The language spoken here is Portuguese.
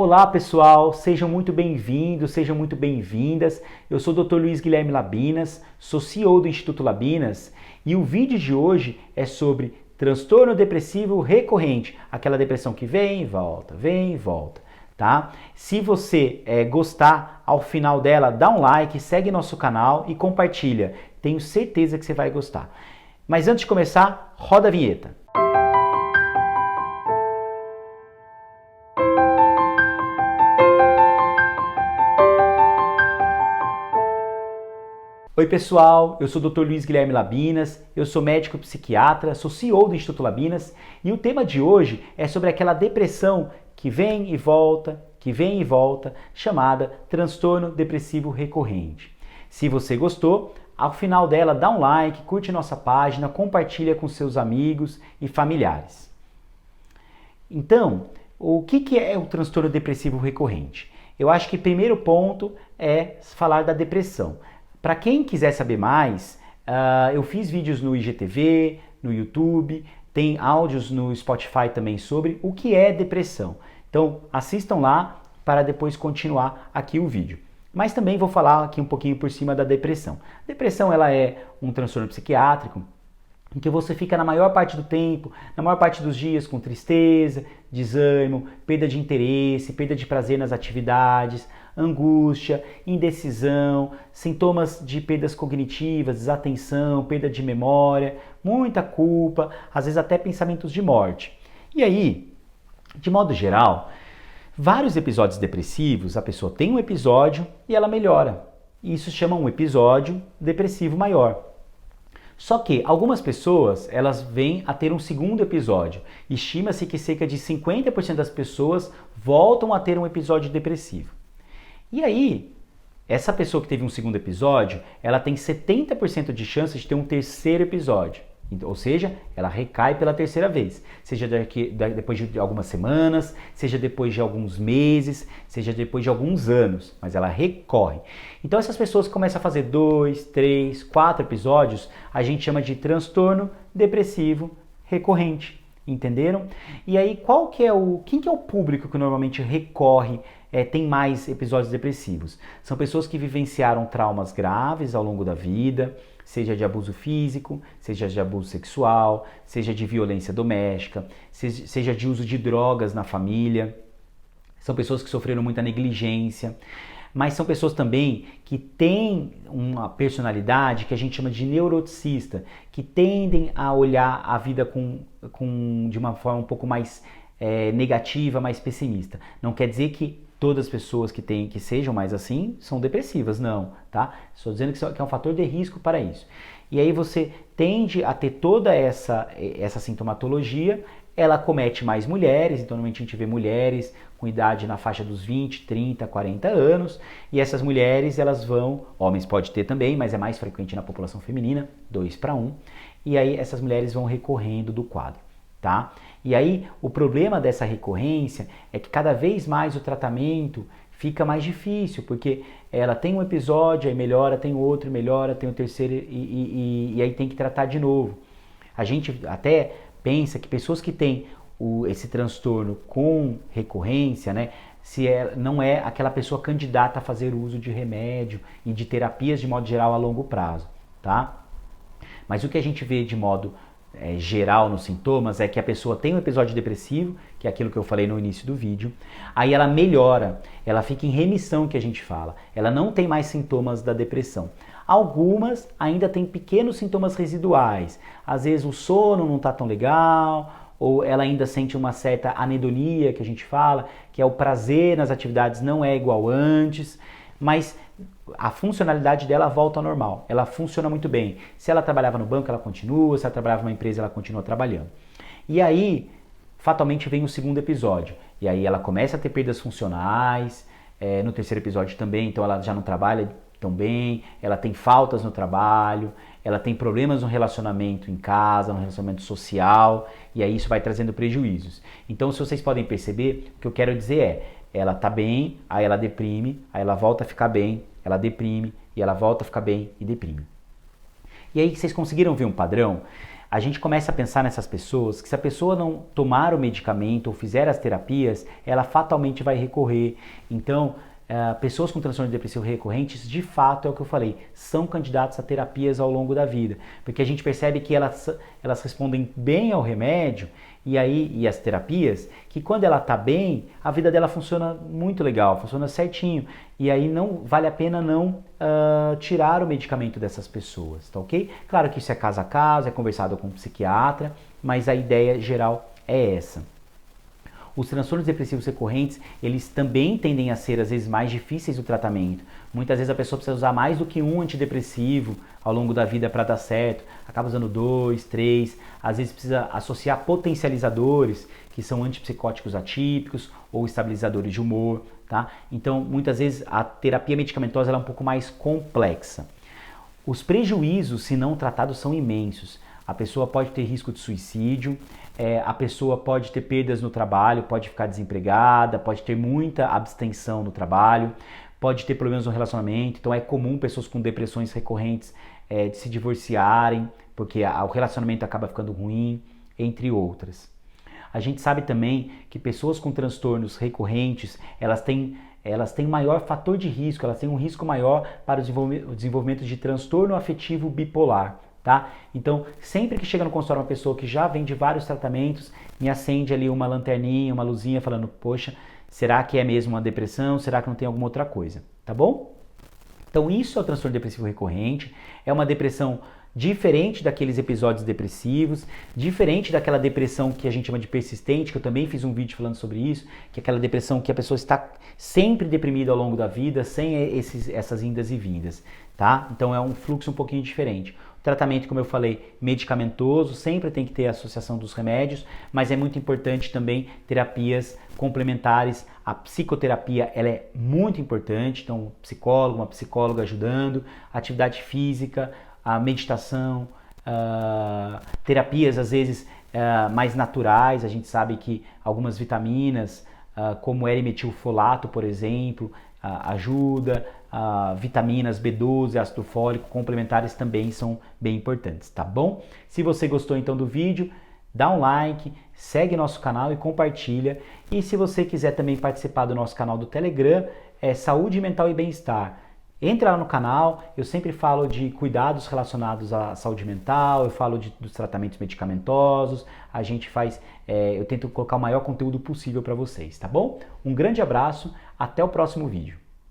Olá pessoal, sejam muito bem-vindos, sejam muito bem-vindas. Eu sou o Dr. Luiz Guilherme Labinas, sou CEO do Instituto Labinas e o vídeo de hoje é sobre transtorno depressivo recorrente, aquela depressão que vem e volta, tá? Se você gostar ao final dela, dá um like, segue nosso canal e compartilha. Tenho certeza que você vai gostar. Mas antes de começar, roda a vinheta. Oi pessoal, eu sou o Dr. Luiz Guilherme Labinas, eu sou médico psiquiatra, sou CEO do Instituto Labinas e o tema de hoje é sobre aquela depressão que vem e volta, chamada transtorno depressivo recorrente. Se você gostou, ao final dela dá um like, curte nossa página, compartilha com seus amigos e familiares. Então, o que é o transtorno depressivo recorrente? Eu acho que o primeiro ponto é falar da depressão. Para quem quiser saber mais, eu fiz vídeos no IGTV, no YouTube, tem áudios no Spotify também sobre o que é depressão. Então assistam lá para depois continuar aqui o vídeo. Mas também vou falar aqui um pouquinho por cima da depressão. Depressão ela é um transtorno psiquiátrico em que você fica na maior parte do tempo, na maior parte dos dias com tristeza, desânimo, perda de interesse, perda de prazer nas atividades, angústia, indecisão, sintomas de perdas cognitivas, desatenção, perda de memória, muita culpa, às vezes até pensamentos de morte. E aí, de modo geral, vários episódios depressivos, a pessoa tem um episódio e ela melhora. Isso se chama um episódio depressivo maior. Só que algumas pessoas, elas vêm a ter um segundo episódio. Estima-se que cerca de 50% das pessoas voltam a ter um episódio depressivo. E aí, essa pessoa que teve um segundo episódio, ela tem 70% de chance de ter um terceiro episódio. Ou seja, ela recai pela terceira vez. Seja depois de algumas semanas, seja depois de alguns meses, seja depois de alguns anos. Mas ela recorre. Então essas pessoas que começam a fazer 2, 3, 4 episódios, a gente chama de transtorno depressivo recorrente. Entenderam? E aí, quem que é o público que normalmente recorre, tem mais episódios depressivos? São pessoas que vivenciaram traumas graves ao longo da vida, seja de abuso físico, seja de abuso sexual, seja de violência doméstica, seja de uso de drogas na família. São pessoas que sofreram muita negligência. Mas são pessoas também que têm uma personalidade que a gente chama de neuroticista, que tendem a olhar a vida de uma forma um pouco mais negativa, mais pessimista. Não quer dizer que todas as pessoas que sejam mais assim são depressivas, não, tá? Estou dizendo que é um fator de risco para isso. E aí você tende a ter toda essa sintomatologia. Ela acomete mais mulheres, então normalmente a gente vê mulheres com idade na faixa dos 20, 30, 40 anos, e essas mulheres, homens pode ter também, mas é mais frequente na população feminina, 2:1, e aí essas mulheres vão recorrendo do quadro, tá? E aí o problema dessa recorrência é que cada vez mais o tratamento fica mais difícil, porque ela tem um episódio, aí melhora, tem outro, melhora, tem o terceiro, e aí tem que tratar de novo. A gente até pensa que pessoas que têm esse transtorno com recorrência, né, não é aquela pessoa candidata a fazer uso de remédio e de terapias de modo geral a longo prazo, tá? Mas o que a gente vê de modo geral nos sintomas é que a pessoa tem um episódio depressivo, que é aquilo que eu falei no início do vídeo, aí ela melhora, ela fica em remissão, que a gente fala, ela não tem mais sintomas da depressão. Algumas ainda têm pequenos sintomas residuais, às vezes o sono não está tão legal, ou ela ainda sente uma certa anedonia, que a gente fala, que é o prazer nas atividades não é igual antes, mas a funcionalidade dela volta ao normal, ela funciona muito bem. Se ela trabalhava no banco, ela continua, se ela trabalhava numa empresa, ela continua trabalhando. E aí, fatalmente vem o segundo episódio, e aí ela começa a ter perdas funcionais, no terceiro episódio também, então ela já não trabalha tão bem, ela tem faltas no trabalho, ela tem problemas no relacionamento em casa, no relacionamento social, e aí isso vai trazendo prejuízos. Então, se vocês podem perceber, o que eu quero dizer ela tá bem, aí ela deprime, aí ela volta a ficar bem, ela deprime, e ela volta a ficar bem e deprime. E aí vocês conseguiram ver um padrão? A gente começa a pensar nessas pessoas que se a pessoa não tomar o medicamento ou fizer as terapias, ela fatalmente vai recorrer. Então, pessoas com transtorno depressivo recorrentes, de fato, é o que eu falei, são candidatos a terapias ao longo da vida, porque a gente percebe que elas respondem bem ao remédio e as terapias, que quando ela está bem, a vida dela funciona muito legal, funciona certinho, e aí não vale a pena não tirar o medicamento dessas pessoas, tá ok? Claro que isso é caso a caso, é conversado com um psiquiatra, mas a ideia geral é essa. Os transtornos depressivos recorrentes, eles também tendem a ser, às vezes, mais difíceis do tratamento. Muitas vezes a pessoa precisa usar mais do que um antidepressivo ao longo da vida para dar certo. Acaba usando 2, 3, às vezes precisa associar potencializadores, que são antipsicóticos atípicos ou estabilizadores de humor, tá? Então, muitas vezes a terapia medicamentosa ela é um pouco mais complexa. Os prejuízos, se não tratados, são imensos. A pessoa pode ter risco de suicídio, a pessoa pode ter perdas no trabalho, pode ficar desempregada, pode ter muita abstenção no trabalho, pode ter problemas no relacionamento. Então é comum pessoas com depressões recorrentes de se divorciarem, porque o relacionamento acaba ficando ruim, entre outras. A gente sabe também que pessoas com transtornos recorrentes, elas têm maior fator de risco, elas têm um risco maior para o desenvolvimento de transtorno afetivo bipolar. Tá? Então, sempre que chega no consultório uma pessoa que já vem de vários tratamentos, me acende ali uma lanterninha, uma luzinha falando, poxa, será que é mesmo uma depressão? Será que não tem alguma outra coisa? Tá bom? Então, isso é o transtorno depressivo recorrente, é uma depressão diferente daqueles episódios depressivos, diferente daquela depressão que a gente chama de persistente, que eu também fiz um vídeo falando sobre isso, que é aquela depressão que a pessoa está sempre deprimida ao longo da vida, sem essas indas e vindas, tá? Então é um fluxo um pouquinho diferente. O tratamento, como eu falei, medicamentoso, sempre tem que ter a associação dos remédios, mas é muito importante também terapias complementares. A psicoterapia, ela é muito importante, então um psicólogo, uma psicóloga ajudando, atividade física, a meditação, terapias às vezes mais naturais. A gente sabe que algumas vitaminas, como L-metilfolato, por exemplo, ajuda, vitaminas B12, ácido fólico, complementares também são bem importantes, tá bom? Se você gostou então do vídeo, dá um like, segue nosso canal e compartilha. E se você quiser também participar do nosso canal do Telegram, é Saúde Mental e Bem-Estar. Entra lá no canal, eu sempre falo de cuidados relacionados à saúde mental, eu falo dos tratamentos medicamentosos, a gente faz, eu tento colocar o maior conteúdo possível para vocês, tá bom? Um grande abraço, até o próximo vídeo.